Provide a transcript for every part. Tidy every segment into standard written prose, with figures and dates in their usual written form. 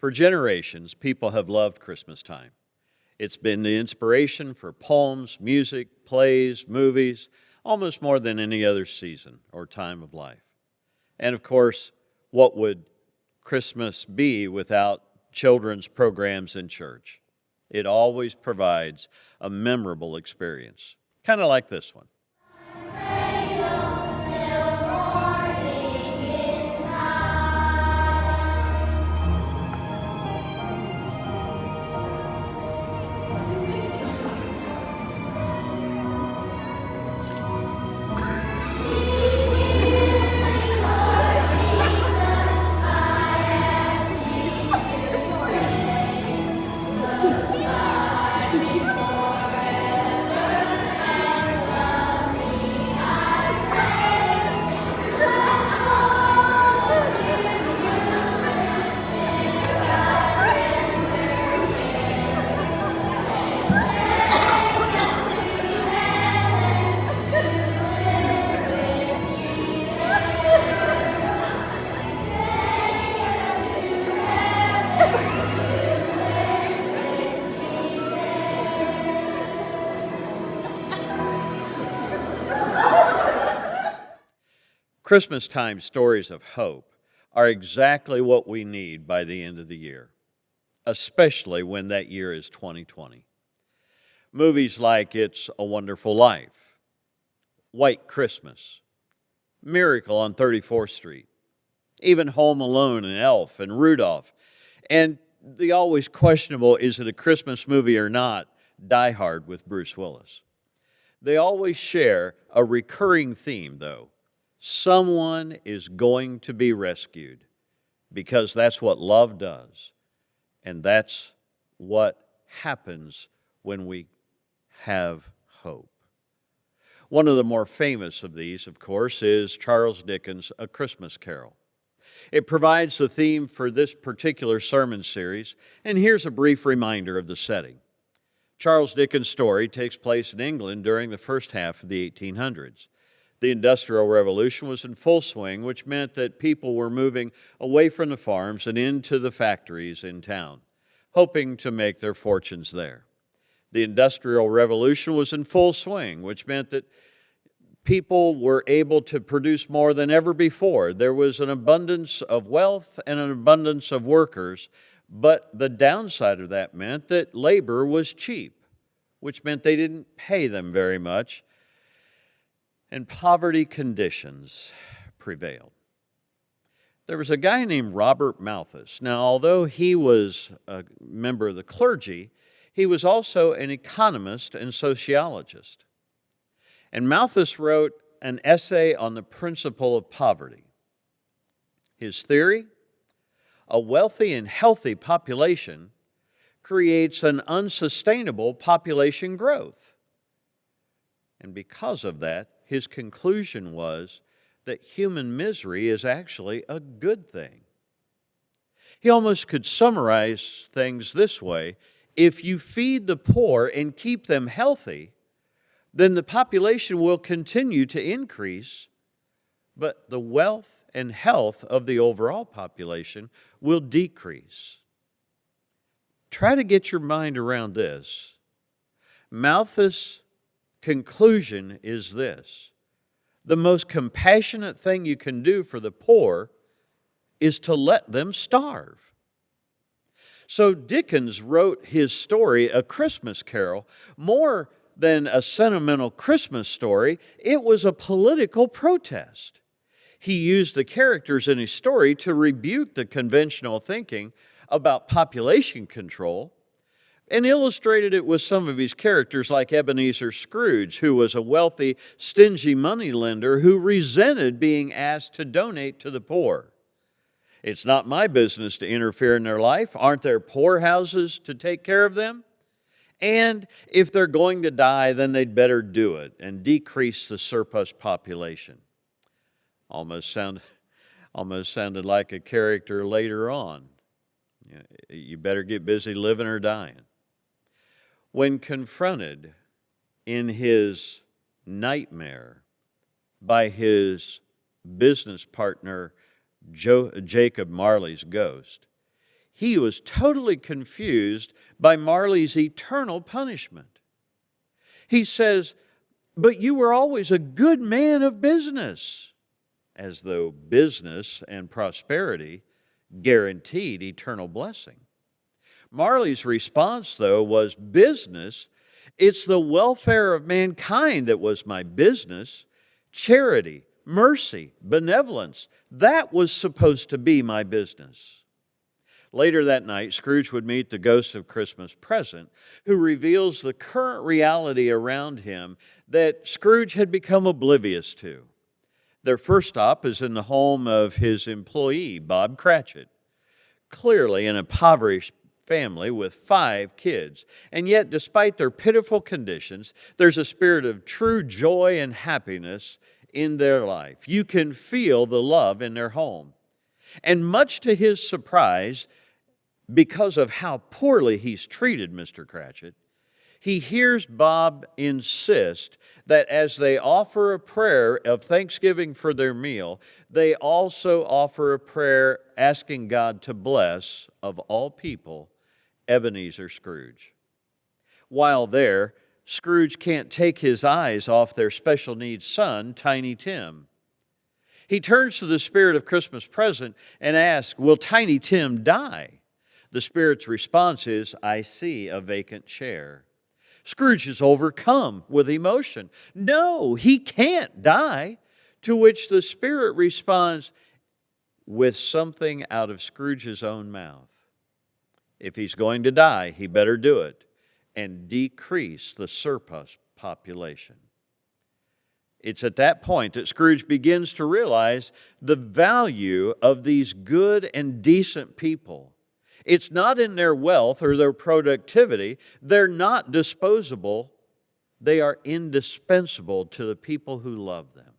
For generations, people have loved Christmastime. It's been the inspiration for poems, music, plays, movies, almost more than any other season or time of life. And of course, what would Christmas be without children's programs in church? It always provides a memorable experience, kind of like this one. Christmastime stories of hope are exactly what we need by the end of the year, especially when that year is 2020. Movies like It's a Wonderful Life, White Christmas, Miracle on 34th Street, even Home Alone and Elf and Rudolph, and the always questionable, is it a Christmas movie or not, Die Hard with Bruce Willis. They always share a recurring theme, though. Someone is going to be rescued, because that's what love does, and that's what happens when we have hope. One of the more famous of these, of course, is Charles Dickens' A Christmas Carol. It provides the theme for this particular sermon series, and here's a brief reminder of the setting. Charles Dickens' story takes place in England during the first half of the 1800s. The Industrial Revolution was in full swing, which meant that people were moving away from the farms and into the factories in town, hoping to make their fortunes there. The Industrial Revolution was in full swing, which meant that people were able to produce more than ever before. There was an abundance of wealth and an abundance of workers, but the downside of that meant that labor was cheap, which meant they didn't pay them very much, and poverty conditions prevailed. There was a guy named Robert Malthus. Now, although he was a member of the clergy, he was also an economist and sociologist. And Malthus wrote an essay on the principle of poverty. His theory: a wealthy and healthy population creates an unsustainable population growth. And because of that, his conclusion was that human misery is actually a good thing. He almost could summarize things this way: if you feed the poor and keep them healthy, then the population will continue to increase, but the wealth and health of the overall population will decrease. Try to get your mind around this. Malthus' conclusion is this: the most compassionate thing you can do for the poor is to let them starve. So Dickens wrote his story, A Christmas Carol, more than a sentimental Christmas story. It was a political protest. He used the characters in his story to rebuke the conventional thinking about population control, and illustrated it with some of his characters like Ebenezer Scrooge, who was a wealthy, stingy moneylender who resented being asked to donate to the poor. It's not my business to interfere in their life. Aren't there poorhouses to take care of them? And if they're going to die, then they'd better do it and decrease the surplus population. Almost sounded like a character later on. You better get busy living or dying. When confronted in his nightmare by his business partner, Jacob Marley's ghost, He was totally confused by Marley's eternal punishment. He says, "But you were always a good man of business," as though business and prosperity guaranteed eternal blessing. Marley's response, though, was, "Business? It's the welfare of mankind that was my business. Charity, mercy, benevolence, that was supposed to be my business." Later that night, Scrooge would meet the ghost of Christmas Present, who reveals the current reality around him that Scrooge had become oblivious to. Their first stop is in the home of his employee, Bob Cratchit. Clearly an impoverished family with 5 kids. And yet, despite their pitiful conditions, there's a spirit of true joy and happiness in their life. You can feel the love in their home. And much to his surprise, because of how poorly he's treated Mr. Cratchit, he hears Bob insist that as they offer a prayer of thanksgiving for their meal, they also offer a prayer asking God to bless, of all people, Ebenezer Scrooge. While there, Scrooge can't take his eyes off their special needs son, Tiny Tim. He turns to the spirit of Christmas Present and asks, "Will Tiny Tim die?" The spirit's response is, "I see a vacant chair." Scrooge is overcome with emotion. "No, he can't die." To which the spirit responds with something out of Scrooge's own mouth. If he's going to die, he better do it and decrease the surplus population. It's at that point that Scrooge begins to realize the value of these good and decent people. It's not in their wealth or their productivity. They're not disposable. They are indispensable to the people who love them.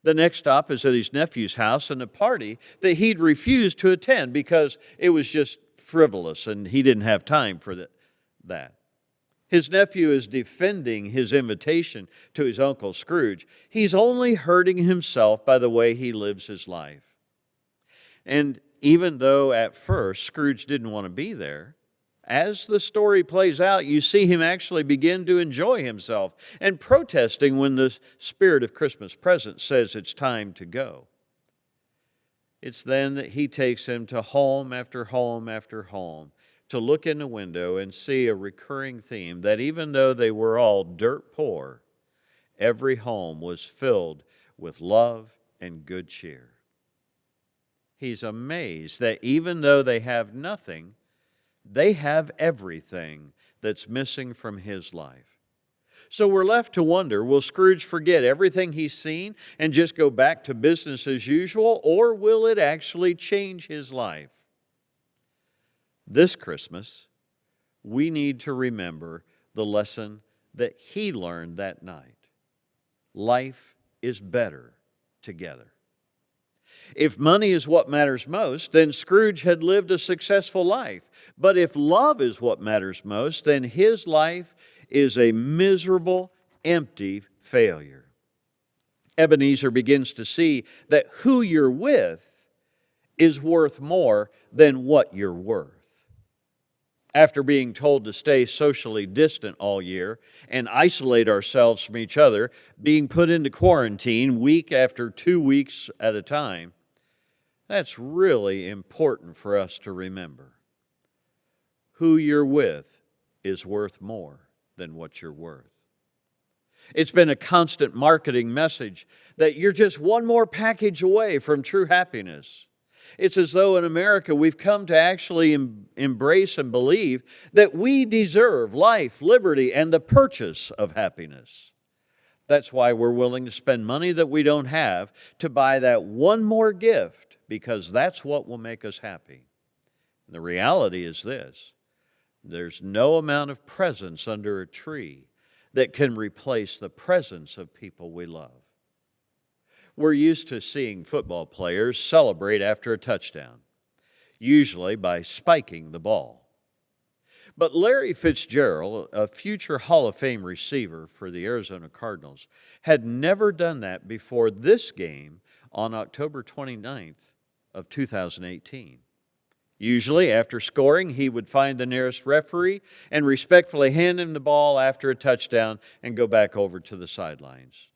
The next stop is at his nephew's house and a party that he'd refused to attend because it was just frivolous and he didn't have time for that. His nephew is defending his invitation to his Uncle Scrooge. He's only hurting himself by the way he lives his life. And even though at first Scrooge didn't want to be there, as the story plays out, you see him actually begin to enjoy himself and protesting when the spirit of Christmas Present says it's time to go. It's then that he takes him to home after home after home to look in the window and see a recurring theme that even though they were all dirt poor, every home was filled with love and good cheer. He's amazed that even though they have nothing, they have everything that's missing from his life. So we're left to wonder, will Scrooge forget everything he's seen and just go back to business as usual, or will it actually change his life? This Christmas, we need to remember the lesson that he learned that night. Life is better together. If money is what matters most, then Scrooge had lived a successful life. But if love is what matters most, then his life is a miserable, empty failure. Ebenezer begins to see that who you're with is worth more than what you're worth. After being told to stay socially distant all year and isolate ourselves from each other, being put into quarantine week after 2 weeks at a time, that's really important for us to remember. Who you're with is worth more than what you're worth. It's been a constant marketing message that you're just one more package away from true happiness. It's as though in America we've come to actually embrace and believe that we deserve life, liberty, and the purchase of happiness. That's why we're willing to spend money that we don't have to buy that one more gift, because that's what will make us happy. The reality is this: there's no amount of presents under a tree that can replace the presence of people we love. We're used to seeing football players celebrate after a touchdown, usually by spiking the ball. But Larry Fitzgerald, a future Hall of Fame receiver for the Arizona Cardinals, had never done that before this game on October 29th of 2018. Usually, after scoring, he would find the nearest referee and respectfully hand him the ball after a touchdown and go back over to the sidelines.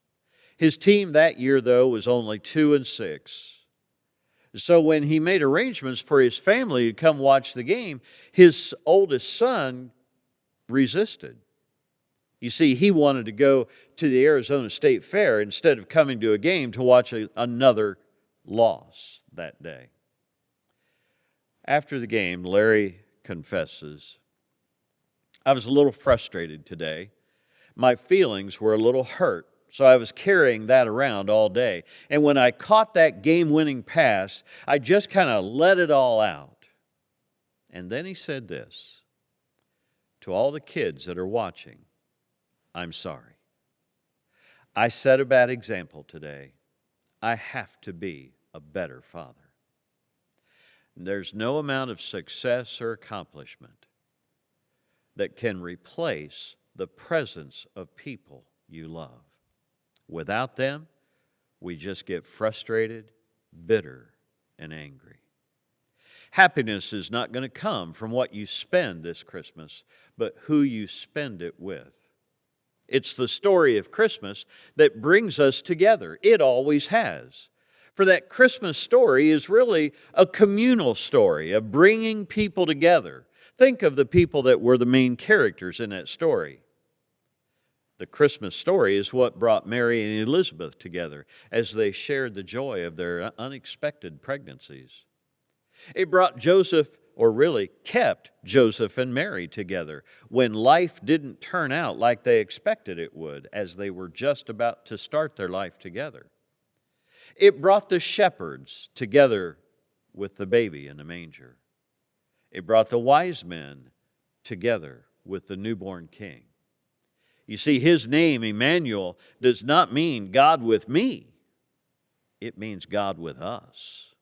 His team that year, though, was only 2-6. So when he made arrangements for his family to come watch the game, his oldest son resisted. You see, he wanted to go to the Arizona State Fair instead of coming to a game to watch another loss that day. After the game, Larry confesses, "I was a little frustrated today. My feelings were a little hurt, so I was carrying that around all day. And when I caught that game-winning pass, I just kind of let it all out." And then he said this, "To all the kids that are watching, I'm sorry. I set a bad example today. I have to be a better father." There's no amount of success or accomplishment that can replace the presence of people you love. Without them, we just get frustrated, bitter, and angry. Happiness is not going to come from what you spend this Christmas, but who you spend it with. It's the story of Christmas that brings us together. It always has. For that Christmas story is really a communal story of bringing people together. Think of the people that were the main characters in that story. The Christmas story is what brought Mary and Elizabeth together as they shared the joy of their unexpected pregnancies. It brought Joseph, or really kept Joseph and Mary together when life didn't turn out like they expected it would as they were just about to start their life together. It brought the shepherds together with the baby in the manger. It brought the wise men together with the newborn king. You see, his name, Emmanuel, does not mean God with me. It means God with us.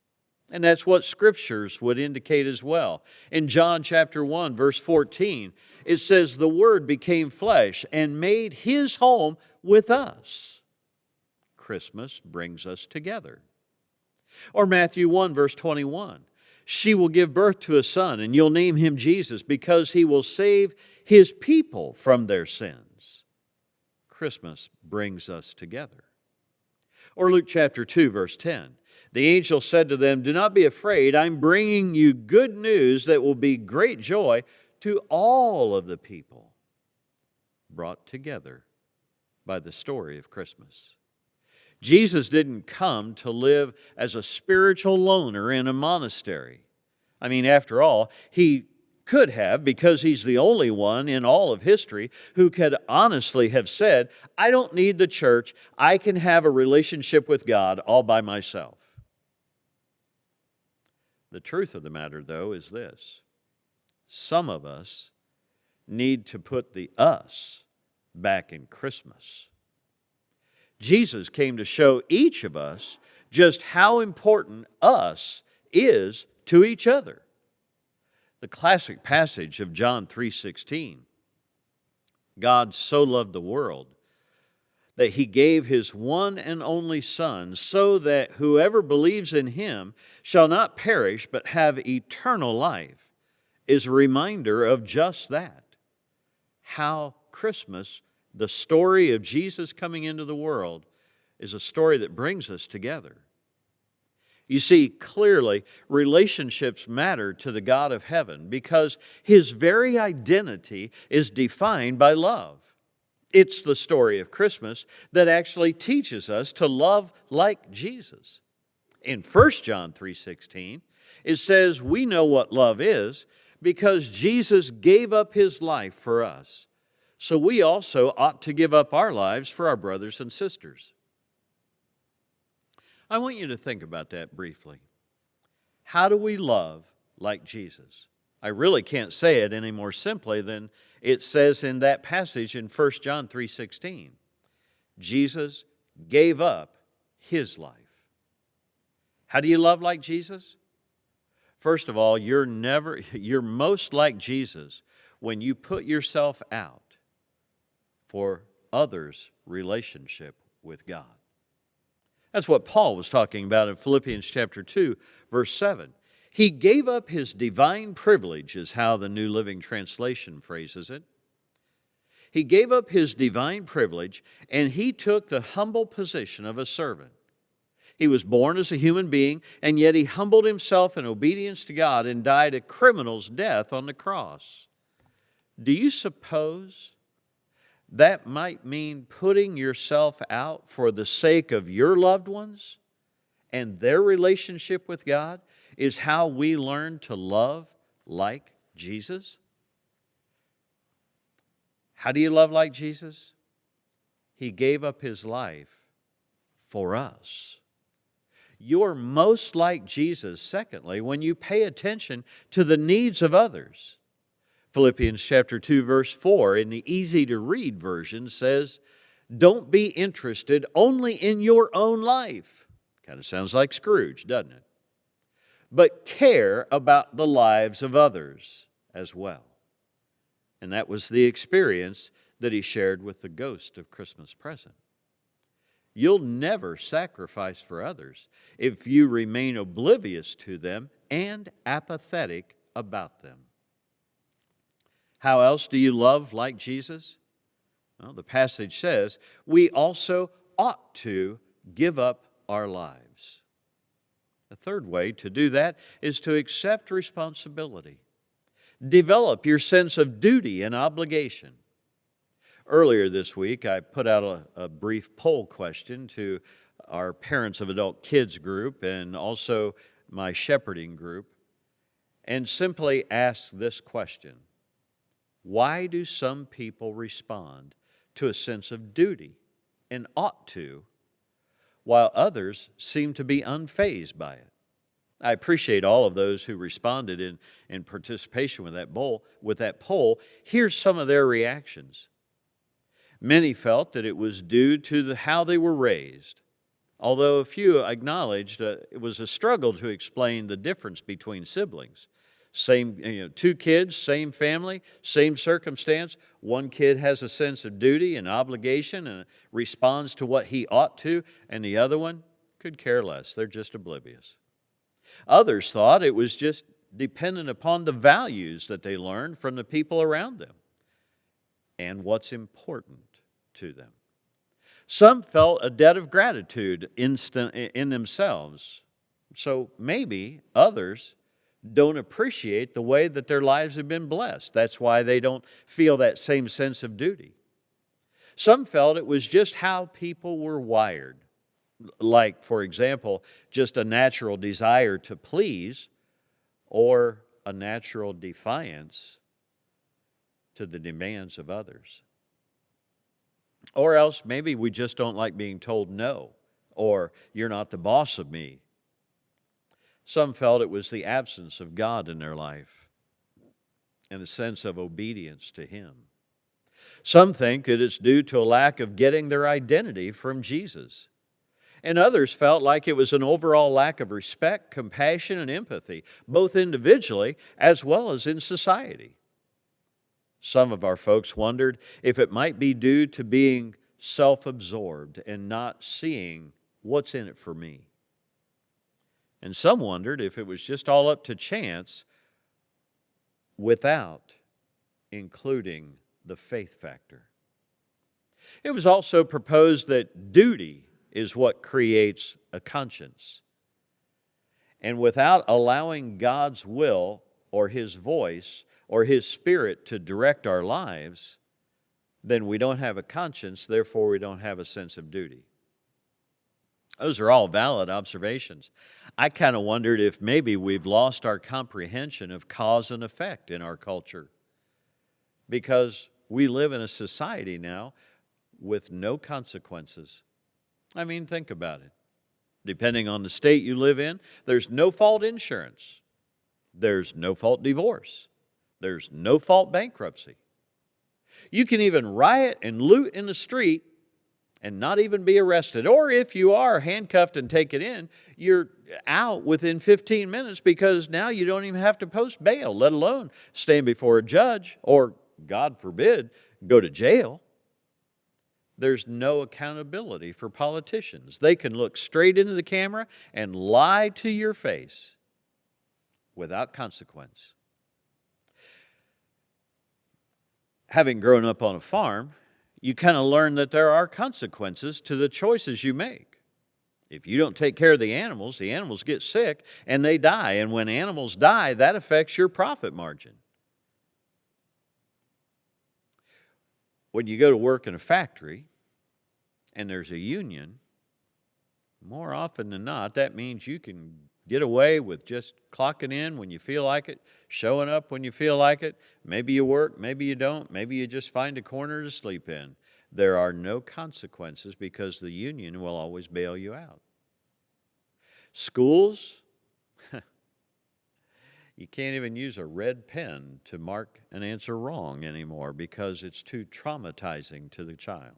And that's what scriptures would indicate as well. In John chapter 1, verse 14, it says, "The Word became flesh and made his home with us." Christmas brings us together. Or Matthew 1, verse 21, "She will give birth to a son, and you'll name him Jesus, because he will save his people from their sins." Christmas brings us together. Or Luke chapter 2, verse 10, "The angel said to them, 'Do not be afraid. I'm bringing you good news that will be great joy to all of the people,'" brought together by the story of Christmas. Jesus didn't come to live as a spiritual loner in a monastery. I mean, after all, he could have, because he's the only one in all of history who could honestly have said, "I don't need the church. I can have a relationship with God all by myself." The truth of the matter, though, is this. Some of us need to put the us back in Christmas. Jesus came to show each of us just how important us is to each other. The classic passage of John 3:16, "God so loved the world that he gave his one and only Son, so that whoever believes in him shall not perish but have eternal life," is a reminder of just that. How Christmas, the story of Jesus coming into the world, is a story that brings us together. You see, clearly, relationships matter to the God of heaven because his very identity is defined by love. It's the story of Christmas that actually teaches us to love like Jesus. In 1 John 3:16, it says we know what love is because Jesus gave up his life for us. So we also ought to give up our lives for our brothers and sisters. I want you to think about that briefly. How do we love like Jesus? I really can't say it any more simply than it says in that passage in 1 John 3:16. Jesus gave up his life. How do you love like Jesus? First of all, you're most like Jesus when you put yourself out for others' relationship with God. That's what Paul was talking about in Philippians chapter 2, verse 7. He gave up his divine privilege, is how the New Living Translation phrases it. He gave up his divine privilege, and he took the humble position of a servant. He was born as a human being, and yet he humbled himself in obedience to God and died a criminal's death on the cross. Do you suppose that might mean putting yourself out for the sake of your loved ones and their relationship with God is how we learn to love like Jesus? How do you love like Jesus? He gave up his life for us. You're most like Jesus, secondly, when you pay attention to the needs of others. Philippians chapter 2, verse 4, in the easy-to-read version says, don't be interested only in your own life. Kind of sounds like Scrooge, doesn't it? But care about the lives of others as well. And that was the experience that he shared with the ghost of Christmas Present. You'll never sacrifice for others if you remain oblivious to them and apathetic about them. How else do you love like Jesus? Well, the passage says, we also ought to give up our lives. The third way to do that is to accept responsibility. Develop your sense of duty and obligation. Earlier this week, I put out a brief poll question to our Parents of Adult Kids group and also my shepherding group, and simply asked this question: why do some people respond to a sense of duty and ought to, while others seem to be unfazed by it? I appreciate all of those who responded in participation with that poll. Here's some of their reactions. Many felt that it was due to how they were raised, although a few acknowledged it was a struggle to explain the difference between siblings. Same, two kids, same family, same circumstance. One kid has a sense of duty and obligation and responds to what he ought to, and the other one could care less. They're just oblivious. Others thought it was just dependent upon the values that they learned from the people around them and what's important to them. Some felt a debt of gratitude in themselves. So maybe others don't appreciate the way that their lives have been blessed. That's why they don't feel that same sense of duty. Some felt it was just how people were wired. Like, for example, just a natural desire to please or a natural defiance to the demands of others. Or else maybe we just don't like being told no, or you're not the boss of me. Some felt it was the absence of God in their life and a sense of obedience to Him. Some think that it's due to a lack of getting their identity from Jesus. And others felt like it was an overall lack of respect, compassion, and empathy, both individually as well as in society. Some of our folks wondered if it might be due to being self-absorbed and not seeing what's in it for me. And some wondered if it was just all up to chance without including the faith factor. It was also proposed that duty is what creates a conscience. And without allowing God's will or His voice or His Spirit to direct our lives, then we don't have a conscience, therefore we don't have a sense of duty. Those are all valid observations. I kind of wondered if maybe we've lost our comprehension of cause and effect in our culture, because we live in a society now with no consequences. I mean, think about it. Depending on the state you live in, there's no-fault insurance. There's no-fault divorce. There's no-fault bankruptcy. You can even riot and loot in the street and not even be arrested. Or if you are handcuffed and taken in, you're out within 15 minutes because now you don't even have to post bail, let alone stand before a judge or, God forbid, go to jail. There's no accountability for politicians. They can look straight into the camera and lie to your face. without consequence. Having grown up on a farm, you kind of learn that there are consequences to the choices you make. If you don't take care of the animals get sick and they die. And when animals die, that affects your profit margin. When you go to work in a factory and there's a union, more often than not, that means you can get away with just clocking in when you feel like it, showing up when you feel like it. Maybe you work, maybe you don't, maybe you just find a corner to sleep in. There are no consequences because the union will always bail you out. Schools, you can't even use a red pen to mark an answer wrong anymore because it's too traumatizing to the child.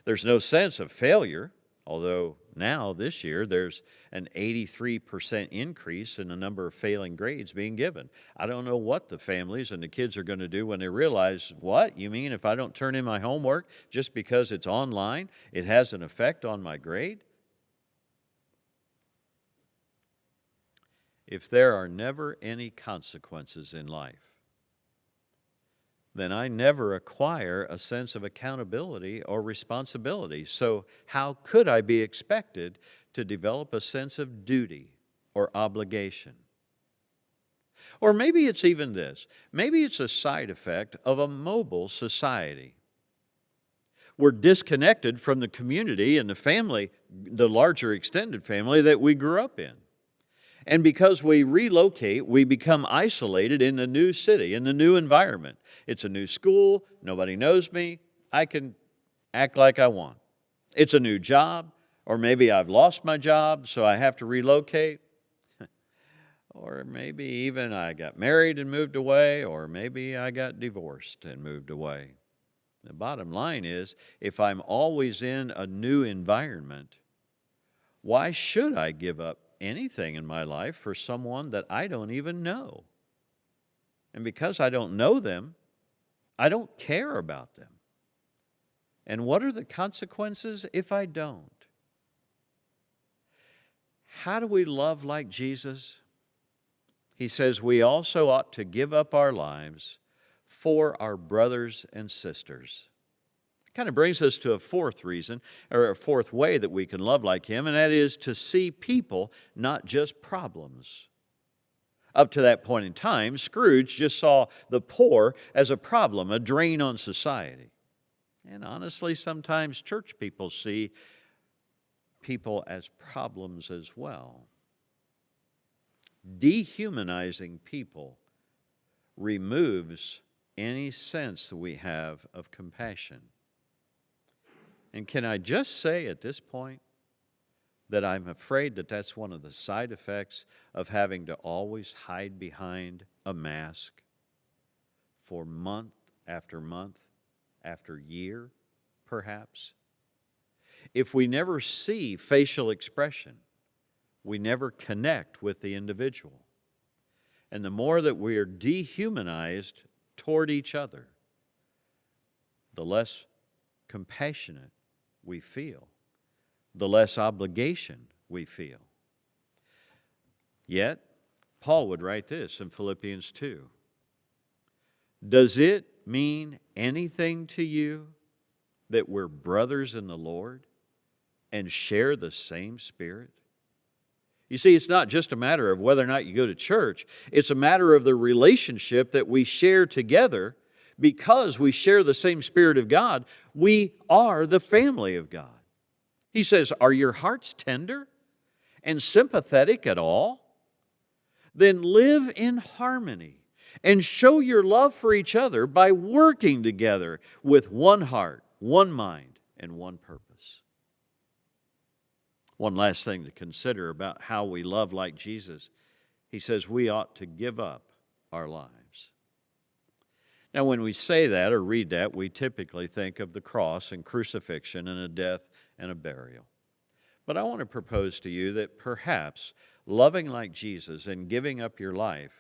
There's no sense of failure, although now this year there's an 83% increase in the number of failing grades being given. I don't know what the families and the kids are going to do when they realize, what? You mean if I don't turn in my homework just because it's online, it has an effect on my grade? If there are never any consequences in life, then I never acquire a sense of accountability or responsibility. So how could I be expected to develop a sense of duty or obligation? Or maybe it's even this. Maybe it's a side effect of a mobile society. We're disconnected from the community and the family, the larger extended family that we grew up in. And because we relocate, we become isolated in the new city, in the new environment. It's a new school, nobody knows me, I can act like I want. It's a new job, or maybe I've lost my job, so I have to relocate. Or maybe even I got married and moved away, or maybe I got divorced and moved away. The bottom line is, if I'm always in a new environment, why should I give up anything in my life for someone that I don't even know? And because I don't know them, I don't care about them. And what are the consequences if I don't? How do we love like Jesus? He says we also ought to give up our lives for our brothers and sisters. It kind of brings us to a fourth reason, or a fourth way that we can love like Him, and that is to see people, not just problems. Up to that point in time, Scrooge just saw the poor as a problem, a drain on society. And honestly, sometimes church people see people as problems as well. Dehumanizing people removes any sense that we have of compassion. And can I just say at this point that I'm afraid that that's one of the side effects of having to always hide behind a mask for month after year, perhaps? If we never see facial expression, we never connect with the individual. And the more that we are dehumanized toward each other, the less compassionate we feel, the less obligation we feel. Yet, Paul would write this in Philippians 2. Does it mean anything to you that we're brothers in the Lord and share the same Spirit? You see, it's not just a matter of whether or not you go to church. It's a matter of the relationship that we share together. Because we share the same Spirit of God, we are the family of God. He says, are your hearts tender and sympathetic at all? Then live in harmony and show your love for each other by working together with one heart, one mind, and one purpose. One last thing to consider about how we love like Jesus. He says we ought to give up our lives. Now, when we say that or read that, we typically think of the cross and crucifixion and a death and a burial. But I want to propose to you that perhaps loving like Jesus and giving up your life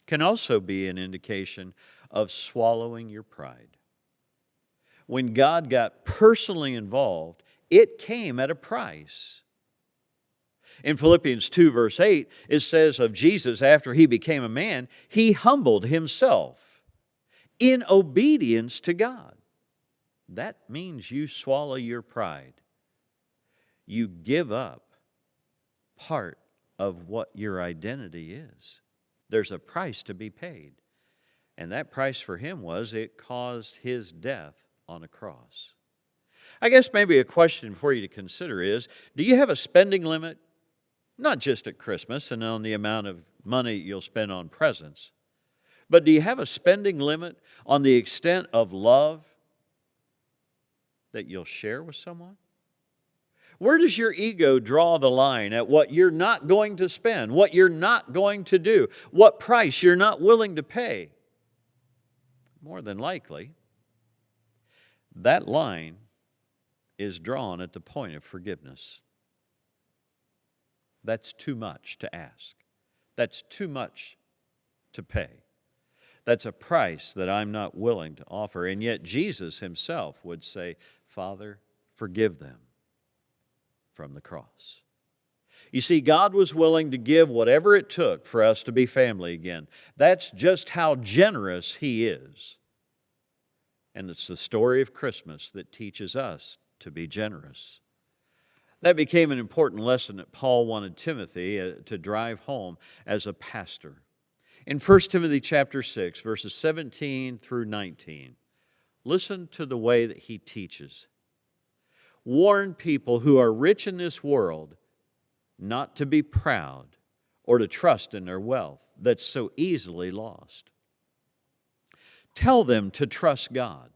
can also be an indication of swallowing your pride. When God got personally involved, it came at a price. In Philippians 2, verse 8, it says of Jesus, after he became a man, he humbled himself in obedience to God. That means you swallow your pride. You give up part of what your identity is. There's a price to be paid. And that price for him was it caused his death on a cross. I guess maybe a question for you to consider is, do you have a spending limit? Not just at Christmas and on the amount of money you'll spend on presents, but do you have a spending limit on the extent of love that you'll share with someone? Where does your ego draw the line at what you're not going to spend, what you're not going to do, what price you're not willing to pay? More than likely, that line is drawn at the point of forgiveness. That's too much to ask. That's too much to pay. That's a price that I'm not willing to offer. And yet Jesus himself would say, Father, forgive them, from the cross. You see, God was willing to give whatever it took for us to be family again. That's just how generous He is. And it's the story of Christmas that teaches us to be generous. That became an important lesson that Paul wanted Timothy to drive home as a pastor. In 1 Timothy chapter 6, verses 17 through 19, listen to the way that he teaches. Warn people who are rich in this world not to be proud or to trust in their wealth that's so easily lost. Tell them to trust God,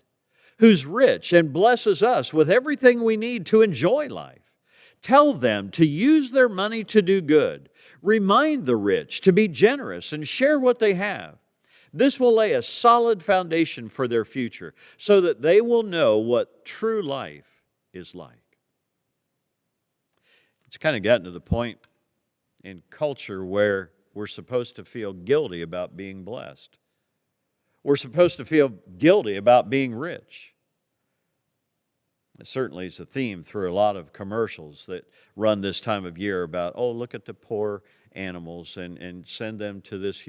who's rich and blesses us with everything we need to enjoy life. Tell them to use their money to do good. Remind the rich to be generous and share what they have. This will lay a solid foundation for their future so that they will know what true life is like. It's kind of gotten to the point in culture where we're supposed to feel guilty about being blessed. We're supposed to feel guilty about being rich. It certainly is a theme through a lot of commercials that run this time of year about, oh, look at the poor animals and send them to this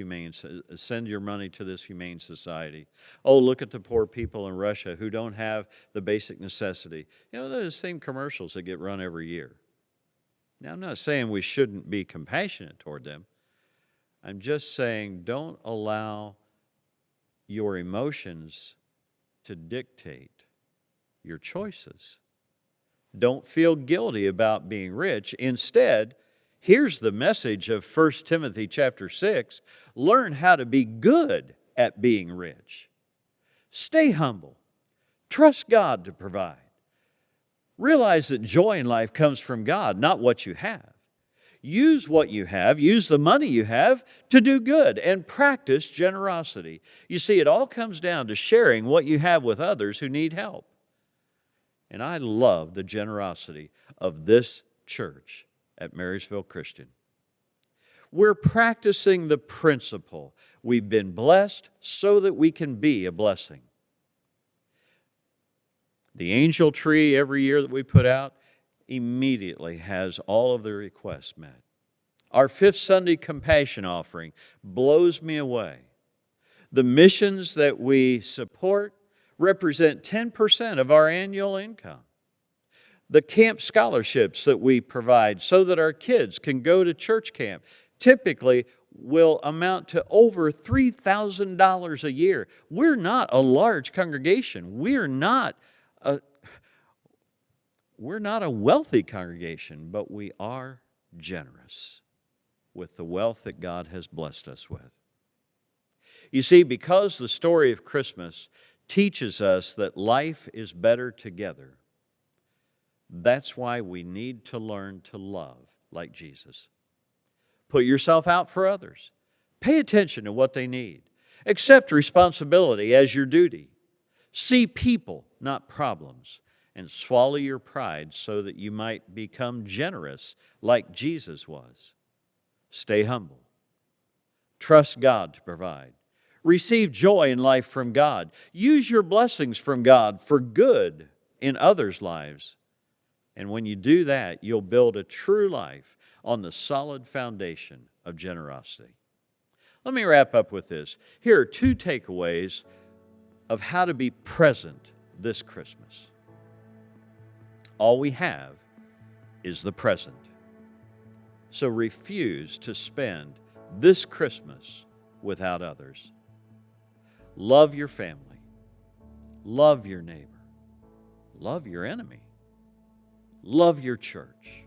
send your money to this humane society. Oh, look at the poor people in Russia who don't have the basic necessity. You know, they're the same commercials that get run every year. Now, I'm not saying we shouldn't be compassionate toward them. I'm just saying don't allow your emotions to dictate your choices. Don't feel guilty about being rich. Instead, here's the message of 1 Timothy chapter 6. Learn how to be good at being rich. Stay humble. Trust God to provide. Realize that joy in life comes from God, not what you have. Use what you have, use the money you have to do good and practice generosity. You see, it all comes down to sharing what you have with others who need help. And I love the generosity of this church at Marysville Christian. We're practicing the principle. We've been blessed so that we can be a blessing. The angel tree every year that we put out immediately has all of the requests met. Our fifth Sunday compassion offering blows me away. The missions that we support represent 10% of our annual income. The camp scholarships that we provide so that our kids can go to church camp typically will amount to over $3,000 a year. We're not a large congregation. We're not a wealthy congregation, but we are generous with the wealth that God has blessed us with. You see, because the story of Christmas teaches us that life is better together, that's why we need to learn to love like Jesus. Put yourself out for others. Pay attention to what they need. Accept responsibility as your duty. See people, not problems. And swallow your pride so that you might become generous like Jesus was. Stay humble. Trust God to provide. Receive joy in life from God. Use your blessings from God for good in others' lives. And when you do that, you'll build a true life on the solid foundation of generosity. Let me wrap up with this. Here are 2 takeaways of how to be present this Christmas. All we have is the present. So refuse to spend this Christmas without others. Love your family. Love your neighbor. Love your enemy. Love your church.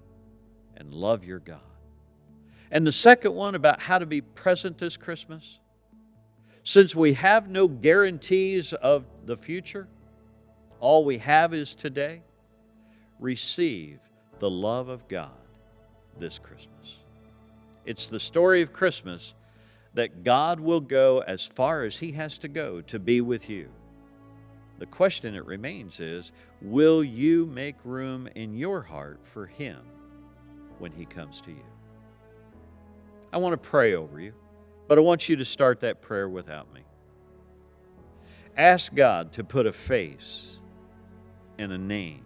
And love your God. And the second one about how to be present this Christmas, since we have no guarantees of the future, all we have is today, receive the love of God this Christmas. It's the story of Christmas that God will go as far as He has to go to be with you. The question that remains is, will you make room in your heart for Him when He comes to you? I want to pray over you, but I want you to start that prayer without me. Ask God to put a face and a name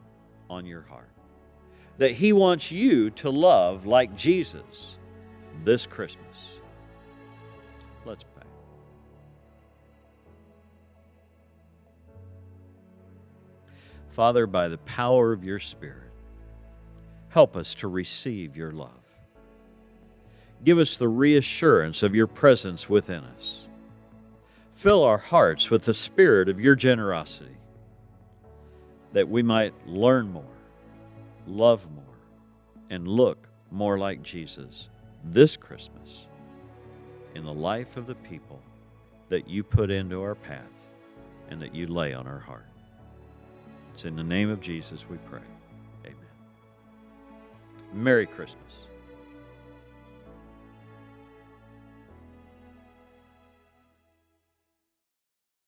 on your heart, that He wants you to love like Jesus this Christmas. Let's pray. Father, by the power of your Spirit, help us to receive your love. Give us the reassurance of your presence within us. Fill our hearts with the spirit of your generosity, that we might learn more, love more, and look more like Jesus this Christmas in the life of the people that you put into our path and that you lay on our heart. It's in the name of Jesus we pray. Amen. Merry Christmas.